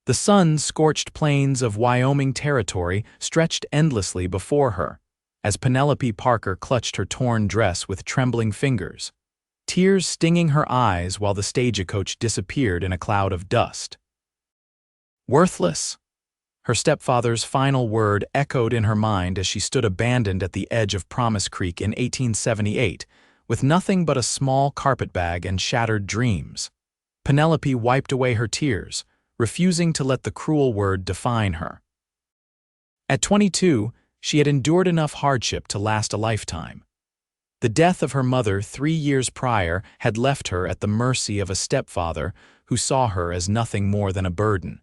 The sun-scorched plains of Wyoming territory stretched endlessly before her, as Penelope Parker clutched her torn dress with trembling fingers, tears stinging her eyes while the stagecoach disappeared in a cloud of dust. Worthless! Her stepfather's final word echoed in her mind as she stood abandoned at the edge of Promise Creek in 1878, with nothing but a small carpetbag and shattered dreams. Penelope wiped away her tears, refusing to let the cruel word define her. At 22, she had endured enough hardship to last a lifetime. The death of her mother 3 years prior had left her at the mercy of a stepfather who saw her as nothing more than a burden.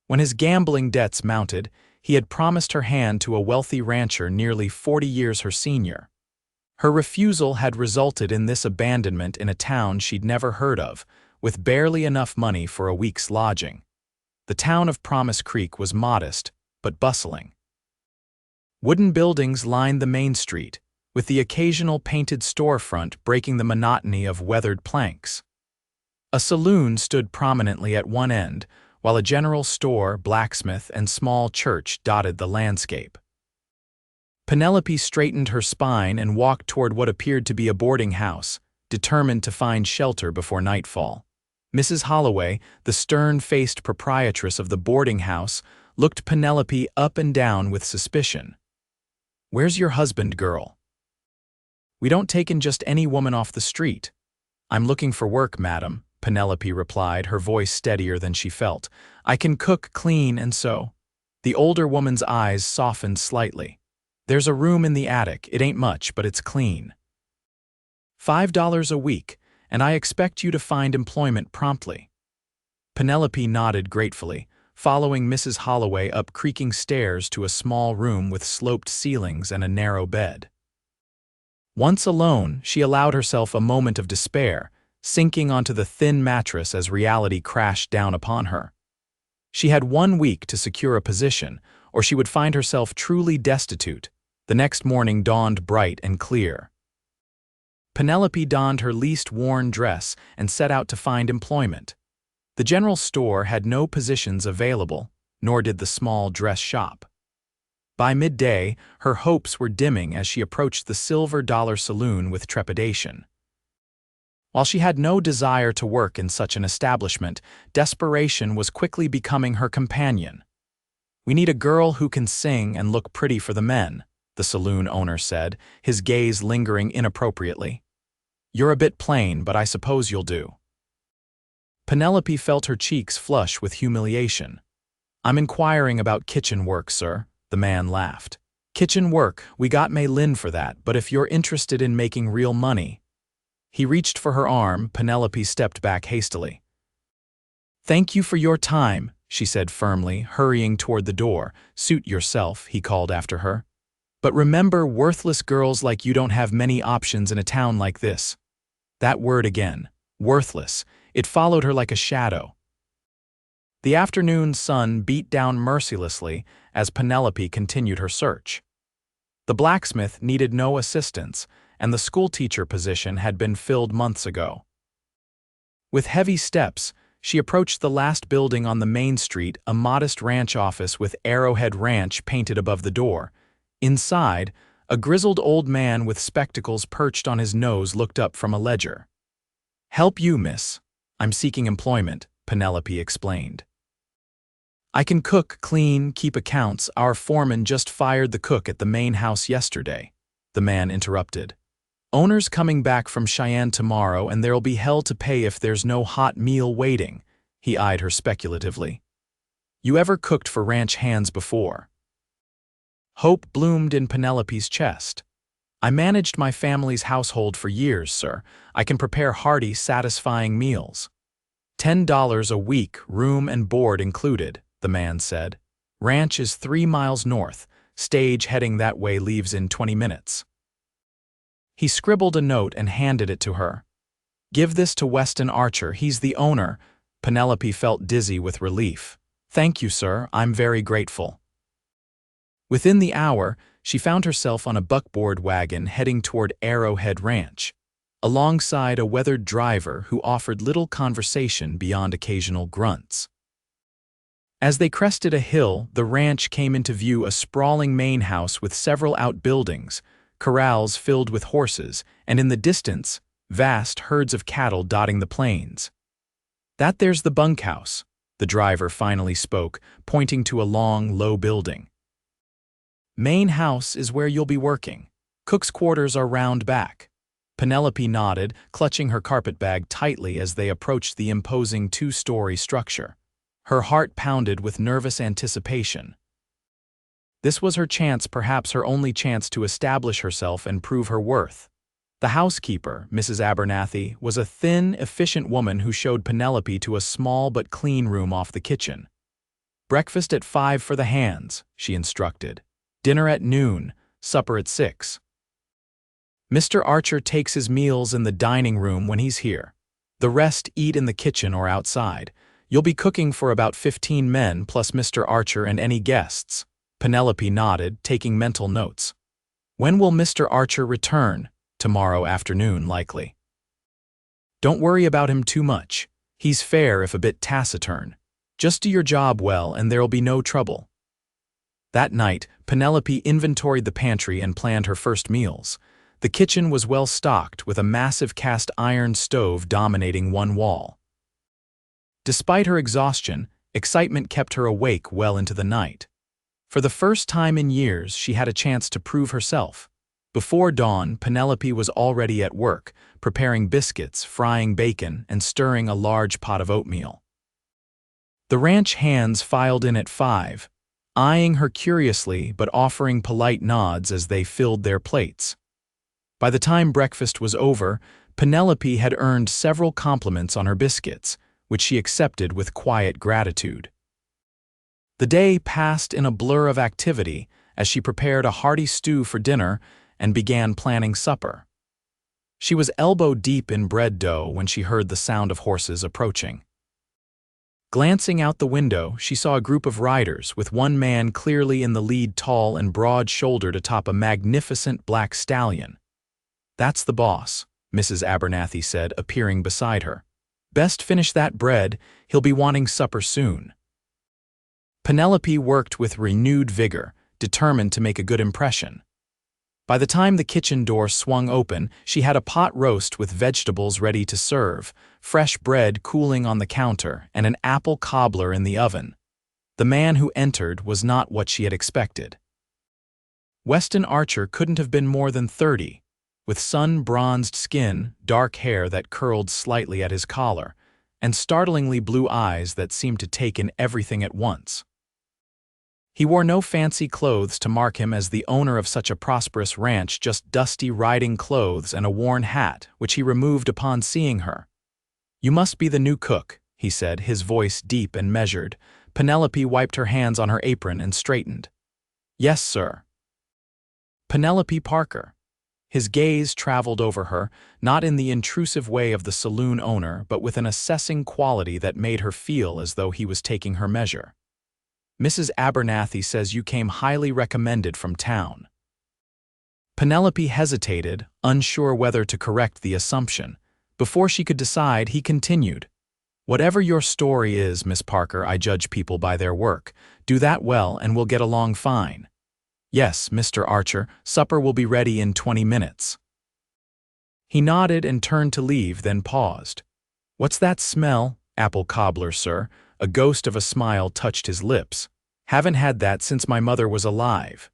When his gambling debts mounted, he had promised her hand to a wealthy rancher nearly 40 years her senior. Her refusal had resulted in this abandonment in a town she'd never heard of, with barely enough money for a week's lodging. The town of Promise Creek was modest, but bustling. Wooden buildings lined the main street, with the occasional painted storefront breaking the monotony of weathered planks. A saloon stood prominently at one end, while a general store, blacksmith, and small church dotted the landscape. Penelope straightened her spine and walked toward what appeared to be a boarding house, determined to find shelter before nightfall. Mrs. Holloway, the stern-faced proprietress of the boarding house, looked Penelope up and down with suspicion. "Where's your husband, girl?" "We don't take in just any woman off the street." "I'm looking for work, madam," Penelope replied, her voice steadier than she felt. "I can cook, clean, and sew." The older woman's eyes softened slightly. "There's a room in the attic. It ain't much, but it's clean. $5 a week, and I expect you to find employment promptly." Penelope nodded gratefully, following Mrs. Holloway up creaking stairs to a small room with sloped ceilings and a narrow bed. Once alone, she allowed herself a moment of despair, sinking onto the thin mattress as reality crashed down upon her. She had 1 week to secure a position, or she would find herself truly destitute. The next morning dawned bright and clear. Penelope donned her least worn dress and set out to find employment. The general store had no positions available, nor did the small dress shop. By midday, her hopes were dimming as she approached the Silver Dollar Saloon with trepidation. While she had no desire to work in such an establishment, desperation was quickly becoming her companion. "We need a girl who can sing and look pretty for the men," the saloon owner said, his gaze lingering inappropriately. "You're a bit plain, but I suppose you'll do." Penelope felt her cheeks flush with humiliation. "I'm inquiring about kitchen work, sir," the man laughed. "Kitchen work, we got May Lynn for that, but if you're interested in making real money—" He reached for her arm. Penelope stepped back hastily. "Thank you for your time," she said firmly, hurrying toward the door. "Suit yourself," he called after her. "But remember, worthless girls like you don't have many options in a town like this." That word again, worthless, it followed her like a shadow. The afternoon sun beat down mercilessly as Penelope continued her search. The blacksmith needed no assistance, and the schoolteacher position had been filled months ago. With heavy steps, she approached the last building on the main street, a modest ranch office with Arrowhead Ranch painted above the door. Inside, a grizzled old man with spectacles perched on his nose looked up from a ledger. "Help you, miss. I'm seeking employment," Penelope explained. "I can cook, clean, keep accounts. Our foreman just fired the cook at the main house yesterday," the man interrupted. "Owner's coming back from Cheyenne tomorrow, and there'll be hell to pay if there's no hot meal waiting." He eyed her speculatively. "You ever cooked for ranch hands before?" Hope bloomed in Penelope's chest. "I managed my family's household for years, sir. I can prepare hearty, satisfying meals." $10 a week, room and board included, the man said. "Ranch is 3 miles north. Stage heading that way leaves in 20 minutes. He scribbled a note and handed it to her. "Give this to Weston Archer. He's the owner." Penelope felt dizzy with relief. "Thank you, sir. I'm very grateful." Within the hour, she found herself on a buckboard wagon heading toward Arrowhead Ranch, alongside a weathered driver who offered little conversation beyond occasional grunts. As they crested a hill, the ranch came into view, a sprawling main house with several outbuildings, corrals filled with horses, and in the distance, vast herds of cattle dotting the plains. "That there's the bunkhouse," the driver finally spoke, pointing to a long, low building. "Main house is where you'll be working. Cook's quarters are round back." Penelope nodded, clutching her carpetbag tightly as they approached the imposing two-story structure. Her heart pounded with nervous anticipation. This was her chance, perhaps her only chance, to establish herself and prove her worth. The housekeeper, Mrs. Abernathy, was a thin, efficient woman who showed Penelope to a small but clean room off the kitchen. "Breakfast at 5 for the hands," she instructed. "Dinner at noon, supper at 6. Mr. Archer takes his meals in the dining room when he's here. The rest eat in the kitchen or outside. You'll be cooking for about 15 men plus Mr. Archer and any guests." Penelope nodded, taking mental notes. "When will Mr. Archer return?" "Tomorrow afternoon, likely." "Don't worry about him too much. He's fair if a bit taciturn. Just do your job well and there'll be no trouble." That night, Penelope inventoried the pantry and planned her first meals. The kitchen was well stocked, with a massive cast iron stove dominating one wall. Despite her exhaustion, excitement kept her awake well into the night. For the first time in years, she had a chance to prove herself. Before dawn, Penelope was already at work, preparing biscuits, frying bacon, and stirring a large pot of oatmeal. The ranch hands filed in at 5, eyeing her curiously but offering polite nods as they filled their plates. By the time breakfast was over, Penelope had earned several compliments on her biscuits, which she accepted with quiet gratitude. The day passed in a blur of activity as she prepared a hearty stew for dinner and began planning supper. She was elbow-deep in bread dough when she heard the sound of horses approaching. Glancing out the window, she saw a group of riders, with one man clearly in the lead, tall and broad-shouldered atop a magnificent black stallion. "That's the boss," Mrs. Abernathy said, appearing beside her. "Best finish that bread, he'll be wanting supper soon." Penelope worked with renewed vigor, determined to make a good impression. By the time the kitchen door swung open, she had a pot roast with vegetables ready to serve, fresh bread cooling on the counter, and an apple cobbler in the oven. The man who entered was not what she had expected. Weston Archer couldn't have been more than 30, with sun-bronzed skin, dark hair that curled slightly at his collar, and startlingly blue eyes that seemed to take in everything at once. He wore no fancy clothes to mark him as the owner of such a prosperous ranch, just dusty riding clothes and a worn hat, which he removed upon seeing her. "You must be the new cook," he said, his voice deep and measured. Penelope wiped her hands on her apron and straightened. "Yes, sir." "Penelope Parker." His gaze traveled over her, not in the intrusive way of the saloon owner, but with an assessing quality that made her feel as though he was taking her measure. "Mrs. Abernathy says you came highly recommended from town." Penelope hesitated, unsure whether to correct the assumption. Before she could decide, he continued, "Whatever your story is, Miss Parker, I judge people by their work. Do that well and we'll get along fine." "Yes, Mr. Archer, supper will be ready in 20 minutes. He nodded and turned to leave, then paused. "What's that smell?" "Apple cobbler, sir." A ghost of a smile touched his lips. "Haven't had that since my mother was alive."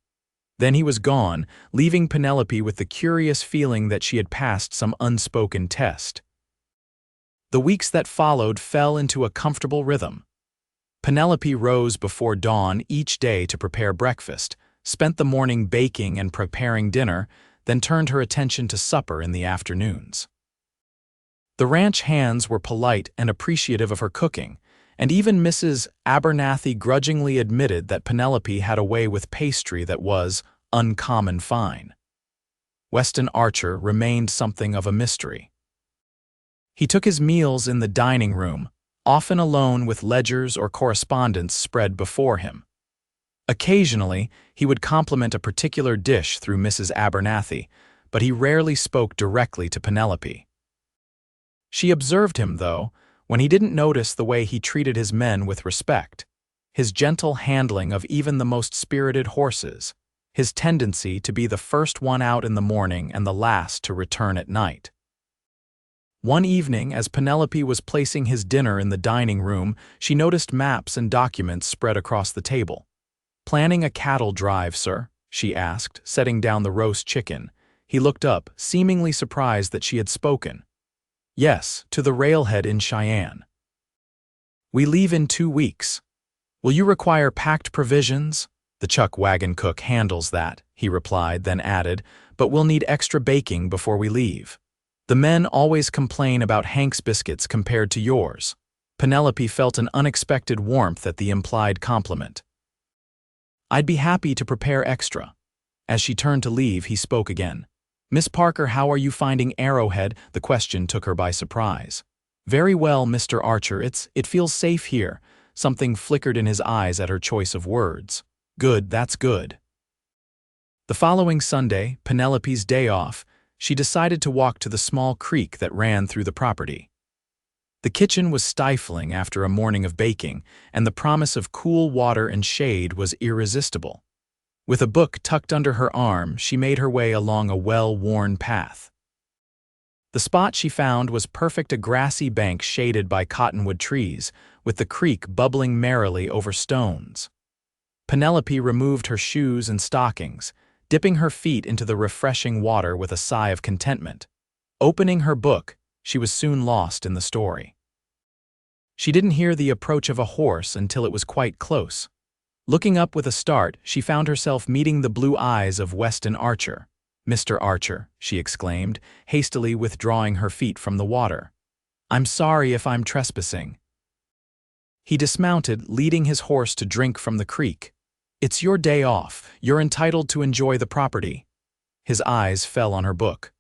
Then he was gone, leaving Penelope with the curious feeling that she had passed some unspoken test. The weeks that followed fell into a comfortable rhythm. Penelope rose before dawn each day to prepare breakfast, spent the morning baking and preparing dinner, then turned her attention to supper in the afternoons. The ranch hands were polite and appreciative of her cooking, and even Mrs. Abernathy grudgingly admitted that Penelope had a way with pastry that was uncommon fine. Weston Archer remained something of a mystery. He took his meals in the dining room, often alone with ledgers or correspondence spread before him. Occasionally, he would compliment a particular dish through Mrs. Abernathy, but he rarely spoke directly to Penelope. She observed him, though, when he didn't notice the way he treated his men with respect. his gentle handling of even the most spirited horses, his tendency to be the first one out in the morning and the last to return at night. One evening, as Penelope was placing his dinner in the dining room, she noticed maps and documents spread across the table. "Planning a cattle drive, sir?" she asked, setting down the roast chicken. He looked up, seemingly surprised that she had spoken. "Yes, to the railhead in Cheyenne. We leave in 2 weeks. Will you require packed provisions?" "The chuck wagon cook handles that," he replied, then added, "but we'll need extra baking before we leave. The men always complain about Hank's biscuits compared to yours." Penelope felt an unexpected warmth at the implied compliment. "I'd be happy to prepare extra." As she turned to leave, he spoke again. "Miss Parker, how are you finding Arrowhead?" The question took her by surprise. "Very well, Mr. Archer. It feels safe here." Something flickered in his eyes at her choice of words. "Good, that's good." The following Sunday, Penelope's day off, she decided to walk to the small creek that ran through the property. The kitchen was stifling after a morning of baking, and the promise of cool water and shade was irresistible. With a book tucked under her arm, she made her way along a well-worn path. The spot she found was perfect, a grassy bank shaded by cottonwood trees, with the creek bubbling merrily over stones. Penelope removed her shoes and stockings, dipping her feet into the refreshing water with a sigh of contentment. Opening her book, she was soon lost in the story. She didn't hear the approach of a horse until it was quite close. Looking up with a start, she found herself meeting the blue eyes of Weston Archer. "Mr. Archer," she exclaimed, hastily withdrawing her feet from the water. "I'm sorry if I'm trespassing." He dismounted, leading his horse to drink from the creek. "It's your day off. You're entitled to enjoy the property." His eyes fell on her book.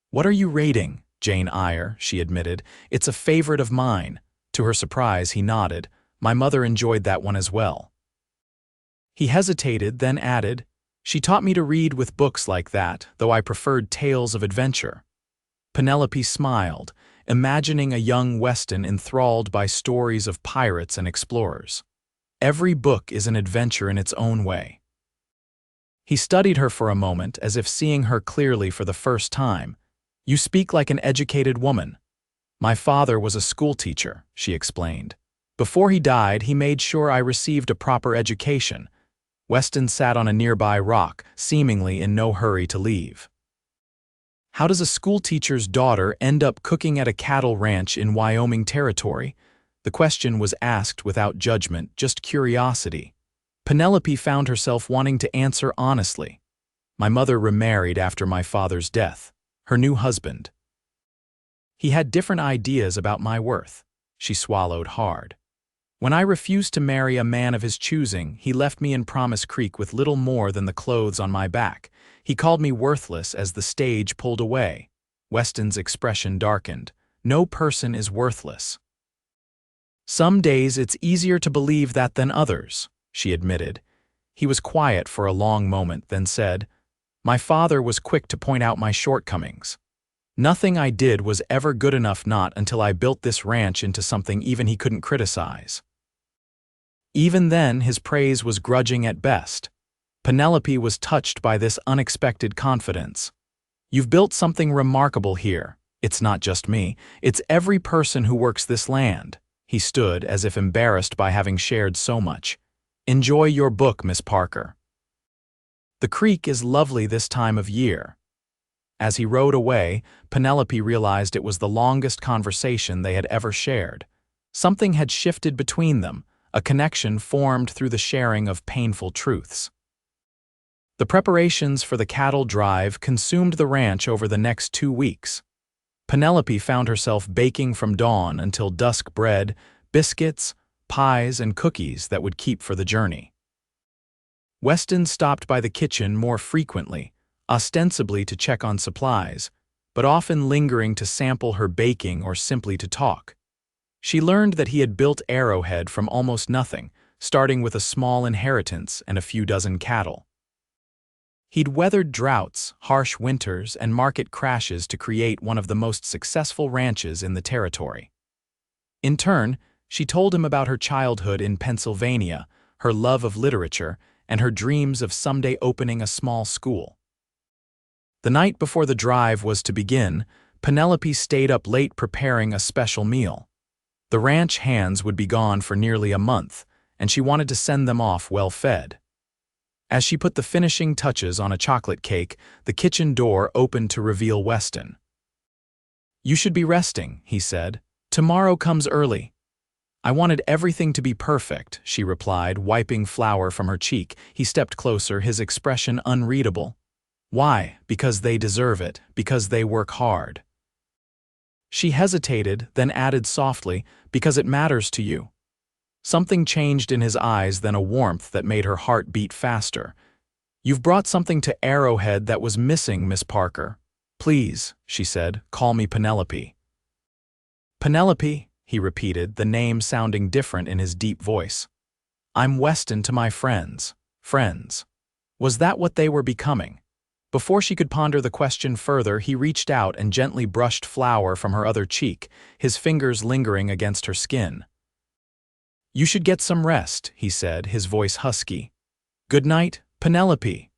"What are you rating?" "Jane Eyre," she admitted. "It's a favorite of mine." To her surprise, he nodded. "My mother enjoyed that one as well." He hesitated, then added, "She taught me to read with books like that, though I preferred tales of adventure." Penelope smiled, imagining a young Weston enthralled by stories of pirates and explorers. Every book is an adventure in its own way. He studied her for a moment, as if seeing her clearly for the first time. "You speak like an educated woman." "My father was a schoolteacher," she explained. "Before he died, he made sure I received a proper education." Weston sat on a nearby rock, seemingly in no hurry to leave. "How does a schoolteacher's daughter end up cooking at a cattle ranch in Wyoming territory?" The question was asked without judgment, just curiosity. Penelope found herself wanting to answer honestly. "My mother remarried after my father's death. Her new husband. He had different ideas about my worth." She swallowed hard. "When I refused to marry a man of his choosing, he left me in Promise Creek with little more than the clothes on my back. He called me worthless as the stage pulled away." Weston's expression darkened. "No person is worthless." "Some days it's easier to believe that than others," she admitted. He was quiet for a long moment, then said, "My father was quick to point out my shortcomings. Nothing I did was ever good enough, not until I built this ranch into something even he couldn't criticize." Even then, his praise was grudging at best. Penelope was touched by this unexpected confidence. "You've built something remarkable here. It's not just me, it's every person who works this land." He stood as if embarrassed by having shared so much. "Enjoy your book, Miss Parker. The creek is lovely this time of year." As he rode away, Penelope realized it was the longest conversation they had ever shared. Something had shifted between them, a connection formed through the sharing of painful truths. The preparations for the cattle drive consumed the ranch over the next 2 weeks. Penelope found herself baking from dawn until dusk bread, biscuits, pies, and cookies that would keep for the journey. Weston stopped by the kitchen more frequently, ostensibly to check on supplies, but often lingering to sample her baking or simply to talk. She learned that he had built Arrowhead from almost nothing, starting with a small inheritance and a few dozen cattle. He'd weathered droughts, harsh winters, and market crashes to create one of the most successful ranches in the territory. In turn, she told him about her childhood in Pennsylvania, her love of literature, and her dreams of someday opening a small school. The night before the drive was to begin, Penelope stayed up late preparing a special meal. The ranch hands would be gone for nearly a month, and she wanted to send them off well-fed. As she put the finishing touches on a chocolate cake, the kitchen door opened to reveal Weston. "You should be resting," he said. "Tomorrow comes early." "I wanted everything to be perfect," she replied, wiping flour from her cheek. He stepped closer, his expression unreadable. "Why? Because they deserve it, because they work hard." She hesitated, then added softly, "Because it matters to you." Something changed in his eyes, then a warmth that made her heart beat faster. "You've brought something to Arrowhead that was missing, Miss Parker." "Please," she said, "call me Penelope." "Penelope," he repeated, the name sounding different in his deep voice. "I'm Weston to my friends." Friends. Was that what they were becoming? Before she could ponder the question further, he reached out and gently brushed flour from her other cheek, his fingers lingering against her skin. "You should get some rest," he said, his voice husky. "Good night, Penelope."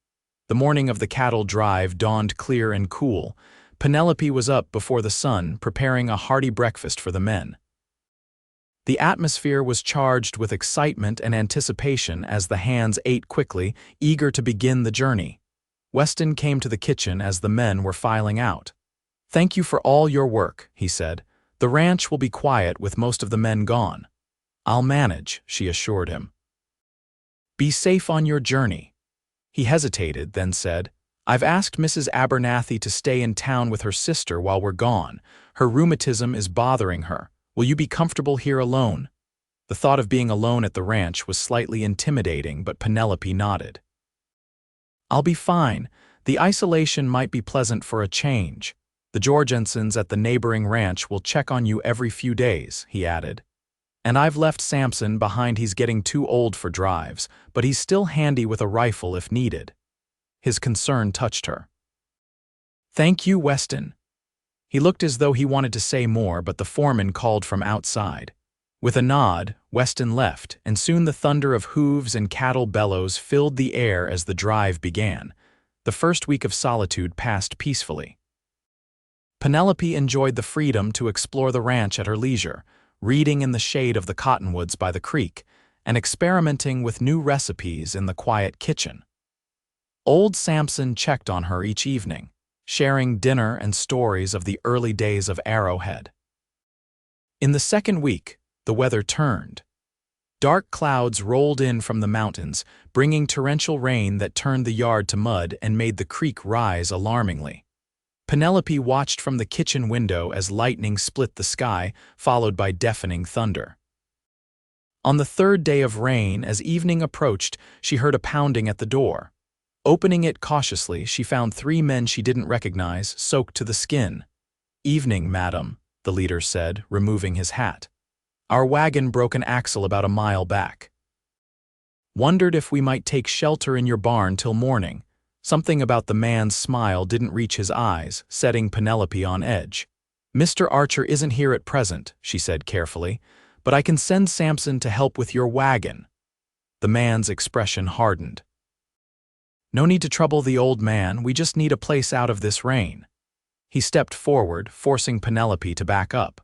The morning of the cattle drive dawned clear and cool. Penelope was up before the sun, preparing a hearty breakfast for the men. The atmosphere was charged with excitement and anticipation as the hands ate quickly, eager to begin the journey. Weston came to the kitchen as the men were filing out. "Thank you for all your work," he said. "The ranch will be quiet with most of the men gone." "I'll manage," she assured him. "Be safe on your journey." He hesitated, then said, "I've asked Mrs. Abernathy to stay in town with her sister while we're gone. Her rheumatism is bothering her. Will you be comfortable here alone?" The thought of being alone at the ranch was slightly intimidating, but Penelope nodded. "I'll be fine. The isolation might be pleasant for a change. The Jorgensens at the neighboring ranch will check on you every few days," he added. "And I've left Samson behind. He's getting too old for drives, but he's still handy with a rifle if needed." His concern touched her. "Thank you, Weston." He looked as though he wanted to say more, but the foreman called from outside. With a nod, Weston left, and soon the thunder of hooves and cattle bellows filled the air as the drive began. The first week of solitude passed peacefully. Penelope enjoyed the freedom to explore the ranch at her leisure, reading in the shade of the cottonwoods by the creek, and experimenting with new recipes in the quiet kitchen. Old Samson checked on her each evening, sharing dinner and stories of the early days of Arrowhead. In the second week, the weather turned. Dark clouds rolled in from the mountains, bringing torrential rain that turned the yard to mud and made the creek rise alarmingly. Penelope watched from the kitchen window as lightning split the sky, followed by deafening thunder. On the third day of rain, as evening approached, she heard a pounding at the door. Opening it cautiously, she found 3 men she didn't recognize, soaked to the skin. "Evening, madam," the leader said, removing his hat. "Our wagon broke an axle about a mile back. Wondered if we might take shelter in your barn till morning." Something about the man's smile didn't reach his eyes, setting Penelope on edge. "Mr. Archer isn't here at present," she said carefully, "but I can send Samson to help with your wagon." The man's expression hardened. "No need to trouble the old man, we just need a place out of this rain." He stepped forward, forcing Penelope to back up.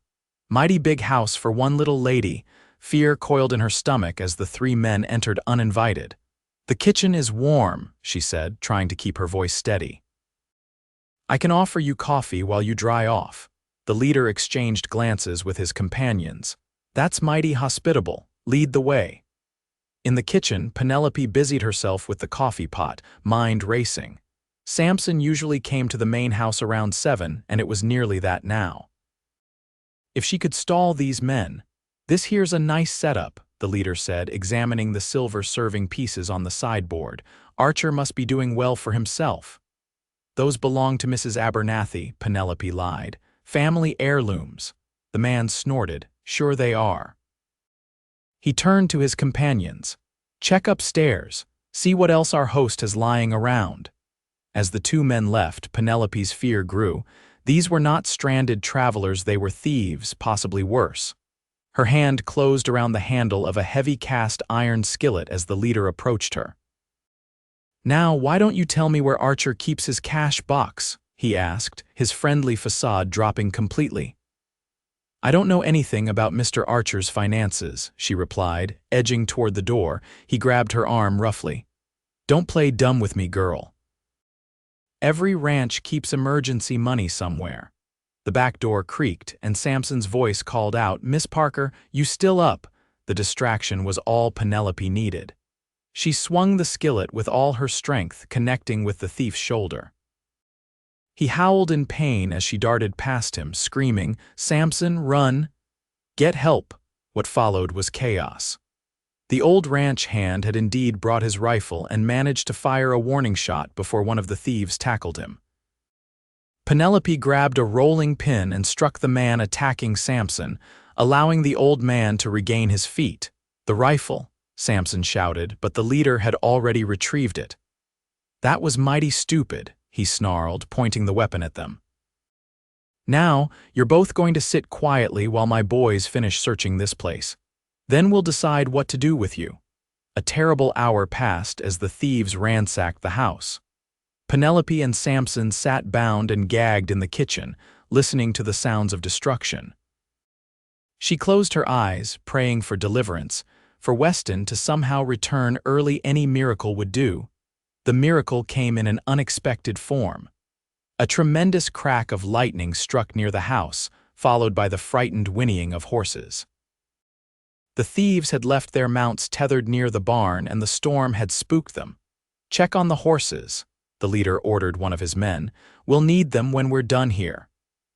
Mighty big house for one little lady. Fear coiled in her stomach as the 3 men entered uninvited. "The kitchen is warm," she said, trying to keep her voice steady. "I can offer you coffee while you dry off." The leader exchanged glances with his companions. "That's mighty hospitable. Lead the way." In the kitchen, Penelope busied herself with the coffee pot, mind racing. Samson usually came to the main house around 7, and it was nearly that now. If she could stall these men. "This here's a nice setup," the leader said, examining the silver serving pieces on the sideboard. "Archer must be doing well for himself." "Those belong to Mrs. Abernathy," Penelope lied. "Family heirlooms." The man snorted. "Sure they are." He turned to his companions. "Check upstairs. See what else our host has lying around." As the 2 men left, Penelope's fear grew. These were not stranded travelers, they were thieves, possibly worse. Her hand closed around the handle of a heavy cast iron skillet as the leader approached her. "Now, why don't you tell me where Archer keeps his cash box?" he asked, his friendly facade dropping completely. "I don't know anything about Mr. Archer's finances," she replied, edging toward the door. He grabbed her arm roughly. "Don't play dumb with me, girl. Every ranch keeps emergency money somewhere." The back door creaked, and Samson's voice called out, "Miss Parker, you still up?" The distraction was all Penelope needed. She swung the skillet with all her strength, connecting with the thief's shoulder. He howled in pain as she darted past him, screaming, "Samson, run! Get help!" What followed was chaos. The old ranch hand had indeed brought his rifle and managed to fire a warning shot before one of the thieves tackled him. Penelope grabbed a rolling pin and struck the man attacking Samson, allowing the old man to regain his feet. "The rifle," Samson shouted, but the leader had already retrieved it. "That was mighty stupid," he snarled, pointing the weapon at them. "Now, you're both going to sit quietly while my boys finish searching this place. Then we'll decide what to do with you." A terrible hour passed as the thieves ransacked the house. Penelope and Samson sat bound and gagged in the kitchen, listening to the sounds of destruction. She closed her eyes, praying for deliverance, for Weston to somehow return early. Any miracle would do. The miracle came in an unexpected form. A tremendous crack of lightning struck near the house, followed by the frightened whinnying of horses. The thieves had left their mounts tethered near the barn, and the storm had spooked them. "Check on the horses," the leader ordered one of his men. "We'll need them when we're done here."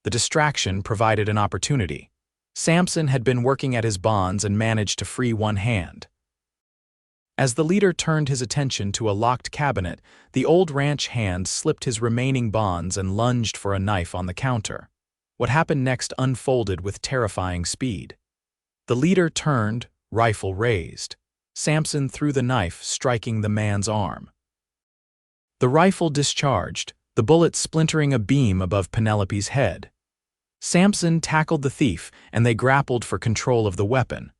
The distraction provided an opportunity. Samson had been working at his bonds and managed to free one hand. As the leader turned his attention to a locked cabinet, the old ranch hand slipped his remaining bonds and lunged for a knife on the counter. What happened next unfolded with terrifying speed. The leader turned, rifle raised. Samson threw the knife, striking the man's arm. The rifle discharged, the bullet splintering a beam above Penelope's head. Samson tackled the thief, and they grappled for control of the weapon.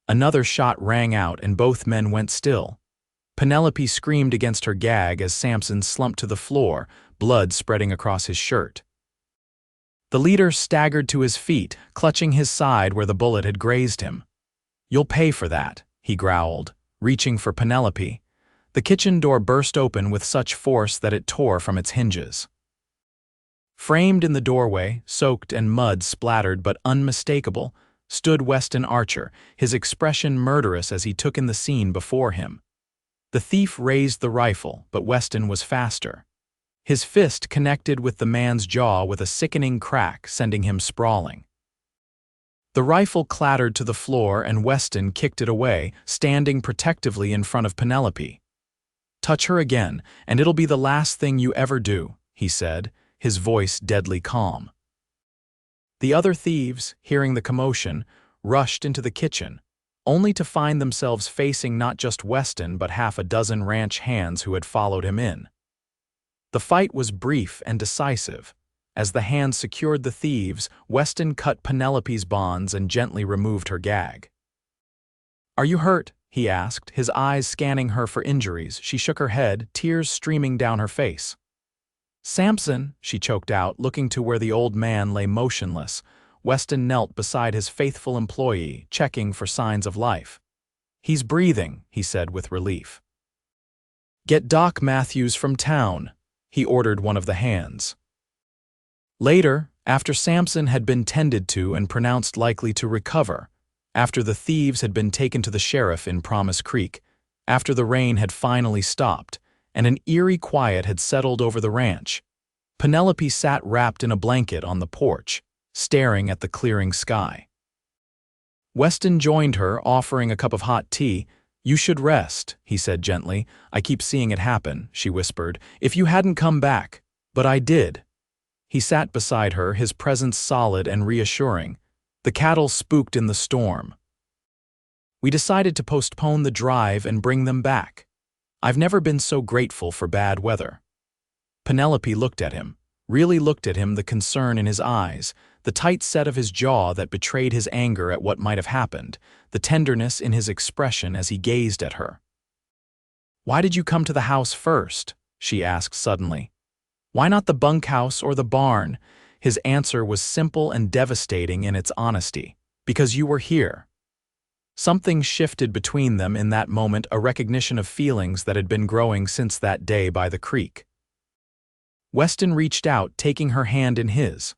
Another shot rang out, and both men went still. Penelope screamed against her gag as Samson slumped to the floor, blood spreading across his shirt. The leader staggered to his feet, clutching his side where the bullet had grazed him. "You'll pay for that," he growled, reaching for Penelope. The kitchen door burst open with such force that it tore from its hinges. Framed in the doorway, soaked and mud splattered but unmistakable, stood Weston Archer, his expression murderous as he took in the scene before him. The thief raised the rifle, but Weston was faster. His fist connected with the man's jaw with a sickening crack, sending him sprawling. The rifle clattered to the floor, and Weston kicked it away, standing protectively in front of Penelope. "Touch her again, and it'll be the last thing you ever do," he said, his voice deadly calm. The other thieves, hearing the commotion, rushed into the kitchen, only to find themselves facing not just Weston but half a dozen ranch hands who had followed him in. The fight was brief and decisive. As the hands secured the thieves, Weston cut Penelope's bonds and gently removed her gag. "Are you hurt?" he asked, his eyes scanning her for injuries. She shook her head, tears streaming down her face. "Samson," she choked out, looking to where the old man lay motionless. Weston knelt beside his faithful employee, checking for signs of life. "He's breathing," he said with relief. "Get Doc Matthews from town," he ordered one of the hands. Later, after Samson had been tended to and pronounced likely to recover, after the thieves had been taken to the sheriff in Promise Creek, after the rain had finally stopped, and an eerie quiet had settled over the ranch, Penelope sat wrapped in a blanket on the porch, staring at the clearing sky. Weston joined her, offering a cup of hot tea. "You should rest," he said gently. "I keep seeing it happen," she whispered. "If you hadn't come back." "But I did." He sat beside her, his presence solid and reassuring. "The cattle spooked in the storm. We decided to postpone the drive and bring them back. I've never been so grateful for bad weather." Penelope looked at him, really looked at him, the concern in his eyes, the tight set of his jaw that betrayed his anger at what might have happened, the tenderness in his expression as he gazed at her. "Why did you come to the house first?" she asked suddenly. "Why not the bunkhouse or the barn?" His answer was simple and devastating in its honesty. "Because you were here." Something shifted between them in that moment, a recognition of feelings that had been growing since that day by the creek. Weston reached out, taking her hand in his.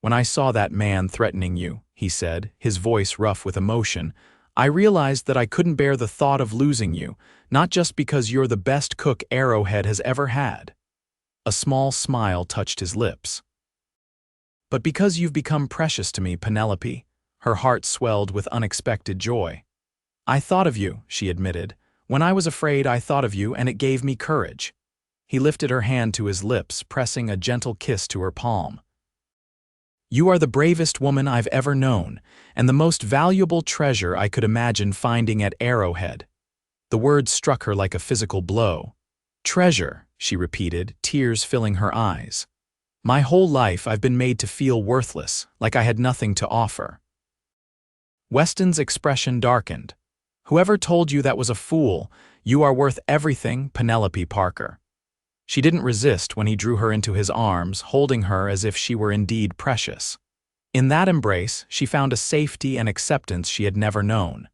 "When I saw that man threatening you," he said, his voice rough with emotion, "I realized that I couldn't bear the thought of losing you, not just because you're the best cook Arrowhead has ever had." A small smile touched his lips. "But because you've become precious to me, Penelope." Her heart swelled with unexpected joy. "I thought of you," she admitted. "When I was afraid, I thought of you, and it gave me courage." He lifted her hand to his lips, pressing a gentle kiss to her palm. "You are the bravest woman I've ever known, and the most valuable treasure I could imagine finding at Arrowhead." The words struck her like a physical blow. "Treasure," she repeated, tears filling her eyes. "My whole life I've been made to feel worthless, like I had nothing to offer." Weston's expression darkened. "Whoever told you that was a fool? You are worth everything, Penelope Parker." She didn't resist when he drew her into his arms, holding her as if she were indeed precious. In that embrace, she found a safety and acceptance she had never known.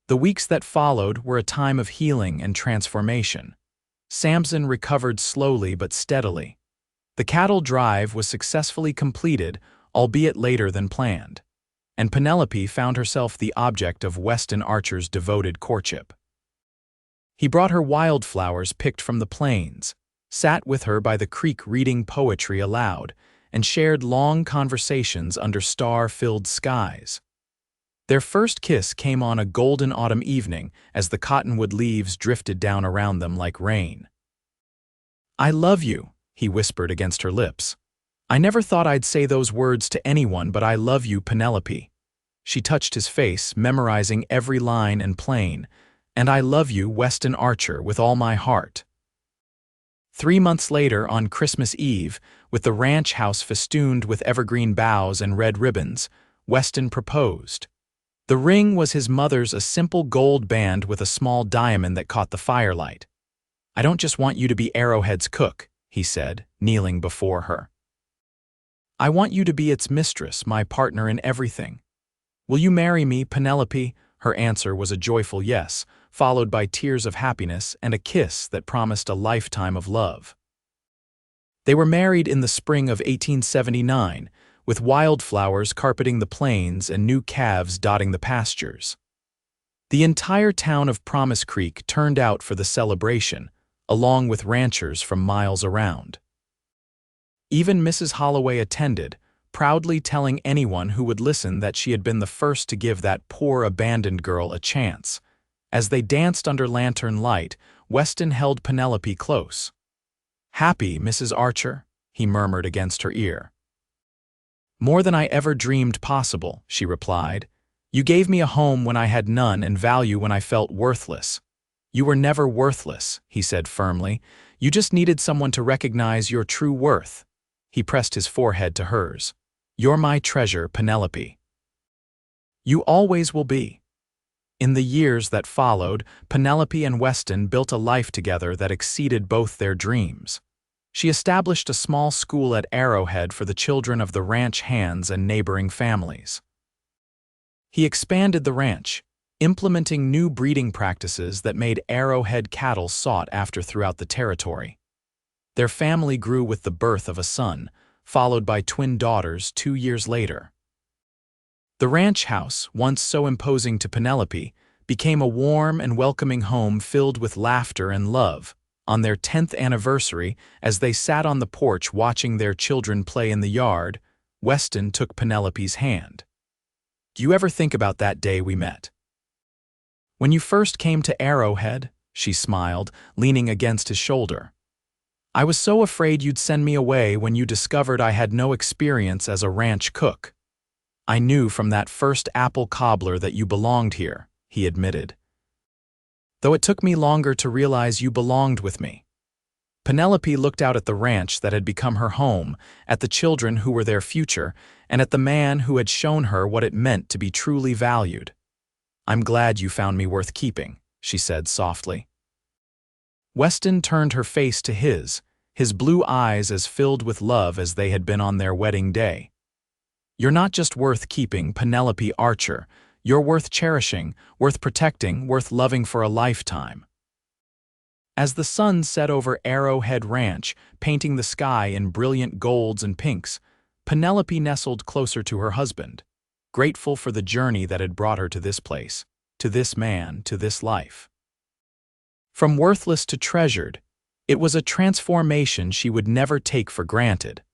The weeks that followed were a time of healing and transformation. Samson recovered slowly but steadily. The cattle drive was successfully completed, albeit later than planned, and Penelope found herself the object of Weston Archer's devoted courtship. He brought her wildflowers picked from the plains, sat with her by the creek reading poetry aloud, and shared long conversations under star-filled skies. Their first kiss came on a golden autumn evening as the cottonwood leaves drifted down around them like rain. "I love you," he whispered against her lips. "I never thought I'd say those words to anyone, but I love you, Penelope." She touched his face, memorizing every line and plain. "And I love you, Weston Archer, with all my heart." 3 months later, on Christmas Eve, with the ranch house festooned with evergreen boughs and red ribbons, Weston proposed. The ring was his mother's, a simple gold band with a small diamond that caught the firelight. "I don't just want you to be Arrowhead's cook," he said, kneeling before her. "I want you to be its mistress, my partner in everything. Will you marry me, Penelope?" Her answer was a joyful yes, followed by tears of happiness and a kiss that promised a lifetime of love. They were married in the spring of 1879, with wildflowers carpeting the plains and new calves dotting the pastures. The entire town of Promise Creek turned out for the celebration, along with ranchers from miles around. Even Mrs. Holloway attended, proudly telling anyone who would listen that she had been the first to give that poor abandoned girl a chance. As they danced under lantern light, Weston held Penelope close. "Happy, Mrs. Archer?" he murmured against her ear. "More than I ever dreamed possible," she replied. "You gave me a home when I had none and value when I felt worthless." "You were never worthless," he said firmly. "You just needed someone to recognize your true worth." He pressed his forehead to hers. "You're my treasure, Penelope. You always will be." In the years that followed, Penelope and Weston built a life together that exceeded both their dreams. She established a small school at Arrowhead for the children of the ranch hands and neighboring families. He expanded the ranch, implementing new breeding practices that made Arrowhead cattle sought after throughout the territory. Their family grew with the birth of a son, followed by twin daughters 2 years later. The ranch house, once so imposing to Penelope, became a warm and welcoming home filled with laughter and love. On their 10th anniversary, as they sat on the porch watching their children play in the yard, Weston took Penelope's hand. "Do you ever think about that day we met? When you first came to Arrowhead?" she smiled, leaning against his shoulder. "I was so afraid you'd send me away when you discovered I had no experience as a ranch cook." "I knew from that first apple cobbler that you belonged here," he admitted. "Though it took me longer to realize you belonged with me." Penelope looked out at the ranch that had become her home, at the children who were their future, and at the man who had shown her what it meant to be truly valued. "I'm glad you found me worth keeping," she said softly. Weston turned her face to his blue eyes as filled with love as they had been on their wedding day. "You're not just worth keeping, Penelope Archer. You're worth cherishing, worth protecting, worth loving for a lifetime." As the sun set over Arrowhead Ranch, painting the sky in brilliant golds and pinks, Penelope nestled closer to her husband, grateful for the journey that had brought her to this place, to this man, to this life. From worthless to treasured, it was a transformation she would never take for granted.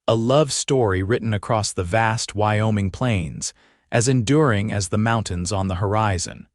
A love story written across the vast Wyoming plains, as enduring as the mountains on the horizon.